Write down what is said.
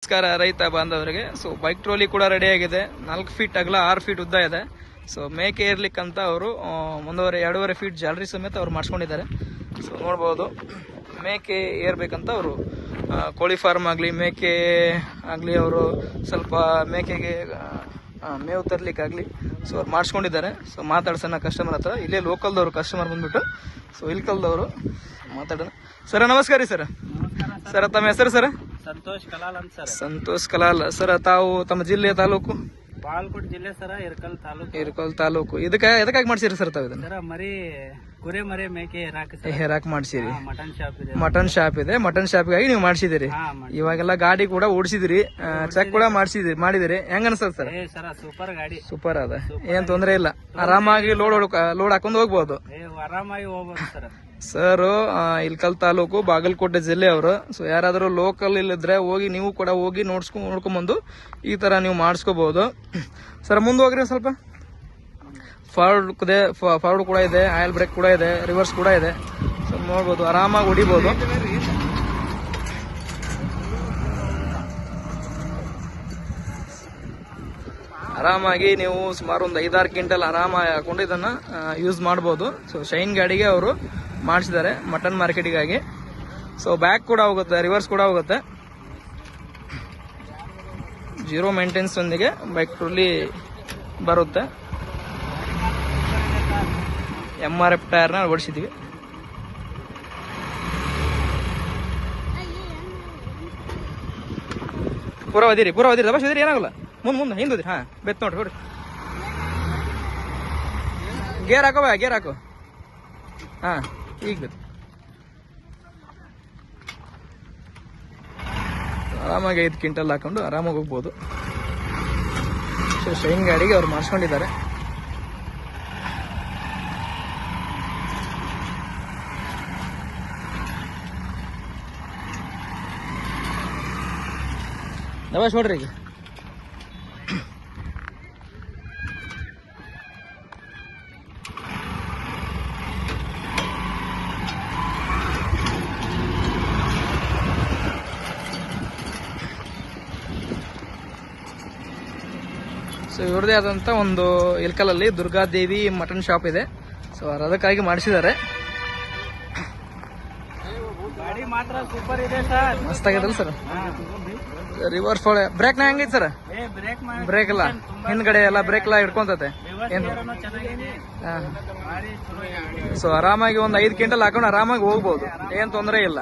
ನಮಸ್ಕಾರ ರೈತ ಬಾಂಧವರಿಗೆ. ಸೊ ಬೈಕ್ ಟ್ರೋಲಿ ಕೂಡ ರೆಡಿ ಆಗಿದೆ. 4 ಫೀಟ್ ಅಗಲ 6 ಫೀಟ್ ಉದ್ದ ಇದೆ. ಸೊ ಮೇಕೆ ಏರ್ಲಿಕ್ಕಂತ ಅವರು 1.5 ಫೀಟ್ ಜಾಲರಿ ಸಮೇತ ಅವ್ರು ಮಾಡಿಸ್ಕೊಂಡಿದ್ದಾರೆ. ಸೊ ನೋಡ್ಬೋದು, ಮೇಕೆ ಏರ್ಬೇಕಂತ ಅವರು ಕೋಳಿ ಫಾರ್ಮ್ ಆಗಲಿ ಮೇಕೆ ಆಗಲಿ ಅವರು ಸ್ವಲ್ಪ ಮೇಕೆಗೆ ಮೇವು ತರಲಿಕ್ಕಾಗಲಿ ಸೊ ಅವ್ರು ಮಾಡಿಸ್ಕೊಂಡಿದ್ದಾರೆ. ಸೊ ಮಾತಾಡ್ಸೋಣ ಕಸ್ಟಮರ್ ಹತ್ರ. ಇಲ್ಲೇ ಲೋಕಲ್ದವರು ಕಸ್ಟಮರ್ ಬಂದ್ಬಿಟ್ಟು. ಸೊ ಇಲ್ಕಲ್ದವರು ಮಾತಾಡೋಣ. ಸರ್ ನಮಸ್ಕಾರ ರೀ ಸರ್. ಸರ್ ತಮ್ಮ ಹೆಸರು ಸರ್? ಸಂತೋಷ್ ಕಲಾಲ್ ಅಂತ ಸರ್. ಸಂತೋಷ್ ಕಲಾಲ್ ಸರ್. ತಾವು ತಮ್ಮ ಜಿಲ್ಲೆ ತಾಲೂಕು? ಬಾಗಲಕೋಟೆ ಜಿಲ್ಲೆ ಸರ, ಇರ್ಕಲ್ ತಾಲೂಕು. ಎದಕ್ಕಾಗಿ ಮಾಡ್ಸಿರಿ ಸರ್ ತಾವು ಇದನ್ನ? ಸರ ಮರಿ ಕುರಿ ಮರಿ ಮೇಕೆ ಹೇರಾಕ್ ಮಾಡ್ಸಿರಿ. ಮಟನ್ ಶಾಪ್ ಇದೆ. ಮಟನ್ ಶಾಪ್ಗಾಗಿ ನೀವು ಮಾಡ್ಸಿದಿರಿ. ಇವಾಗೆಲ್ಲ ಗಾಡಿ ಕೂಡ ಓಡಿಸಿದಿರಿ, ಚೆಕ್ ಕೂಡ ಮಾಡಿದಿರಿ. ಹೆಂಗ ಅನ್ಸತ್ ಸರ್? ಸರ ಸೂಪರ್ ಗಾಡಿ, ಸೂಪರ್ ಅದ, ಏನ್ ತೊಂದ್ರೆ ಇಲ್ಲ. ಆರಾಮಾಗಿ ಲೋಡ್ ಹಾಕೊಂಡ್ ಹೋಗ್ಬೋದು. ಆರಾಮಾಗಿ ಹೋಗ್ಬೋದು ಸರ್. ಸರ್ ಇಲ್ಕಲ್ ತಾಲೂಕು ಬಾಗಲಕೋಟೆ ಜಿಲ್ಲೆ ಅವರು. ಸೊ ಯಾರಾದ್ರೂ ಲೋಕಲ್ ಇಲ್ಲಿದ್ರೆ ಹೋಗಿ ನೀವು ಕೂಡ ಹೋಗಿ ನೋಡ್ಕೊಂಡ್ಬಂದು ಈ ತರ ನೀವು ಮಾಡಿಸ್ಕೋಬಹುದು. ಸರ್ ಮುಂದೆ ಹೋಗ್ರಿ ಸ್ವಲ್ಪ. ಫಾರ್ವರ್ಡ್ ಕೂಡ ಇದೆ, ಆಯಿಲ್ ಬ್ರೇಕ್ ಕೂಡ ಇದೆ, ರಿವರ್ಸ್ ಕೂಡ ಇದೆ. ಸೊ ನೋಡ್ಬೋದು, ಆರಾಮಾಗಿ ಹೊಡಿಬಹುದು. ಆರಾಮಾಗಿ ನೀವು ಸುಮಾರು ಒಂದು 5-6 ಕ್ವಿಂಟಲ್ ಆರಾಮಾಗಿ ಹಾಕೊಂಡು ಇದನ್ನ ಯೂಸ್ ಮಾಡಬಹುದು. ಸೊ ಶೈನ್ ಗಾಡಿಗೆ ಅವರು ಮಾಡಿಸಿದ್ದಾರೆ ಮಟನ್ ಮಾರ್ಕೆಟಿಗಾಗಿ. ಸೊ ಬ್ಯಾಕ್ ಕೂಡ ಹೋಗುತ್ತೆ, ರಿವರ್ಸ್ ಕೂಡ ಹೋಗುತ್ತೆ. 0 ಮೇಂಟೆನೆನ್ಸ್ ಒಂದಿಗೆ ಬೈಕ್ ಟ್ರೋಲಿ ಬರುತ್ತೆ. MRF ಟೈರ್ನ ಓಡಿಸಿದ್ವಿ. ಪೂರ ಓದಿರಿ ದಬಾಶ್ ಓದಿರಿ, ಏನಾಗಲ್ಲ. ಮುಂದೆ ಹಿಂದೋದ್ರಿ. ಹಾ ಬೆತ್ ನೋಡ್ರಿ ಹೊಡ್ರಿ. ಗೇರ್ ಹಾಕೋ. ಹಾ ಈಗ ಬೇಕು. ಆರಾಮಾಗಿ 5 ಕ್ವಿಂಟಲ್ ಹಾಕೊಂಡು ಆರಾಮಾಗಿ ಹೋಗ್ಬೋದು. ಸೊ ಶೈನ್ ಗಾಡಿಗೆ ಅವ್ರು ಮಾಡಿಸ್ಕೊಂಡಿದ್ದಾರೆ. ದಬಾಶ್ ನೋಡ್ರಿ ಈಗ. ಸೊ ಇವ್ರದೇ ಆದಂತ ಒಂದು ಇಲ್ಕಲಲ್ಲಿ ದುರ್ಗಾದೇವಿ ಮಟನ್ ಶಾಪ್ ಇದೆ. ಸೊ ಅದಕ್ಕಾಗಿ ಮಾಡಿಸಿದ್ದಾರೆ. ಗಾಡಿ ಮಾತ್ರ ಸೂಪರ್ ಇದೆ ಸರ್, ಮಸ್ತ್ ಆಗಿದಲ್ಲ ಸರ್. ರಿವರ್ಸ್ ಬ್ರೇಕ್ನ ಹೆಂಗೈತೆ ಸರ್? ಬ್ರೇಕ್ ಎಲ್ಲ ಹಿಂದ್ಗಡೆ ಎಲ್ಲ ಬ್ರೇಕ್ ಎಲ್ಲ ಹಿಡ್ಕೊಂತತೆ. ಸೊ ಆರಾಮಾಗಿ ಒಂದು 5 ಕ್ವಿಂಟಲ್ ಹಾಕೊಂಡು ಆರಾಮಾಗಿ ಹೋಗ್ಬೋದು, ಏನ್ ತೊಂದರೆ ಇಲ್ಲ.